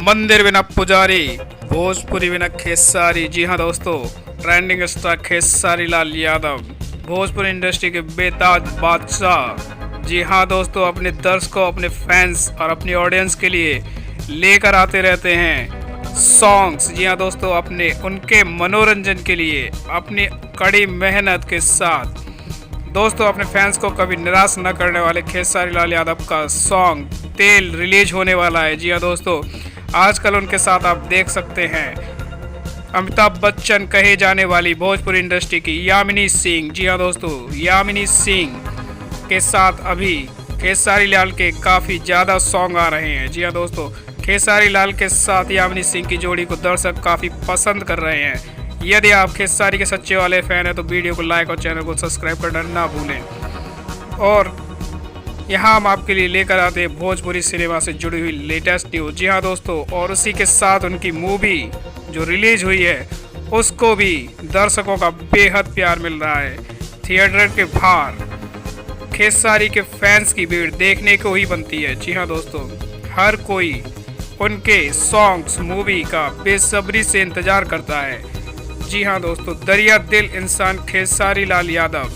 मंदिर बिना पुजारी, भोजपुरी बिना खेसारी। जी हाँ दोस्तों, trending star Khesari Lal Yadav, Bhojpuri industry के बेताज बादशाह। जी हाँ दोस्तों, अपने दर्शकों, अपने फैंस और अपनी ऑडियंस के लिए लेकर आते रहते हैं सॉन्ग्स। जी हाँ दोस्तों, अपने उनके मनोरंजन के लिए अपनी कड़ी मेहनत के साथ दोस्तों अपने फैंस को कभी निराश न करने वाले खेसारी लाल यादव का सॉन्ग तेल रिलीज होने वाला है। जी हाँ दोस्तों, आजकल उनके साथ आप देख सकते हैं अमिताभ बच्चन कहे जाने वाली भोजपुरी इंडस्ट्री की यामिनी सिंह। जी हाँ दोस्तों, यामिनी सिंह के साथ अभी खेसारी लाल के काफ़ी ज़्यादा सॉन्ग आ रहे हैं। जी हाँ दोस्तों, खेसारी लाल के साथ यामिनी सिंह की जोड़ी को दर्शक काफ़ी पसंद कर रहे हैं। यदि आप खेसारी के सच्चे वाले फैन हैं तो वीडियो को लाइक और चैनल को सब्सक्राइब करना ना भूलें। और यहाँ हम आपके लिए लेकर आते हैं भोजपुरी सिनेमा से जुड़ी हुई लेटेस्ट न्यूज़। जी हाँ दोस्तों, और उसी के साथ उनकी मूवी जो रिलीज हुई है उसको भी दर्शकों का बेहद प्यार मिल रहा है। थिएटर के बाहर खेसारी के फैंस की भीड़ देखने को ही बनती है। जी हाँ दोस्तों, हर कोई उनके सॉन्ग्स मूवी का बेसब्री से इंतज़ार करता है। जी हाँ दोस्तों, दरिया दिल इंसान खेसारी लाल यादव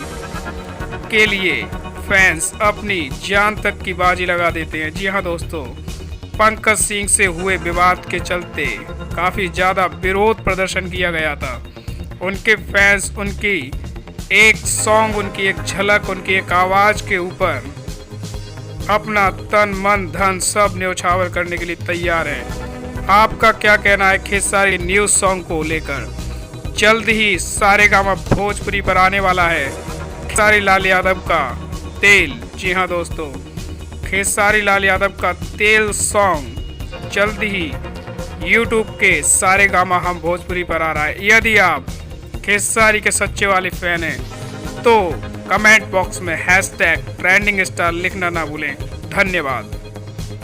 के लिए फैंस अपनी जान तक की बाजी लगा देते हैं। जी हाँ दोस्तों, पंकज सिंह से हुए विवाद के चलते काफ़ी ज़्यादा विरोध प्रदर्शन किया गया था। उनके फैंस उनकी एक सॉन्ग, उनकी एक झलक, उनकी एक आवाज़ के ऊपर अपना तन मन धन सब न्यौछावर करने के लिए तैयार हैं। आपका क्या कहना है खेसारी न्यूज़ सॉन्ग को लेकर? जल्द ही सारेगामा भोजपुरी पर आने वाला है खेसारी लाल यादव का तेल। जी हाँ दोस्तों, खेसारी लाल यादव का तेल सॉन्ग जल्द ही YouTube के सारेगामा हम भोजपुरी पर आ रहा है। यदि आप खेसारी के सच्चे वाले फैन हैं तो कमेंट बॉक्स में #ट्रेंडिंग स्टार लिखना ना भूलें। धन्यवाद।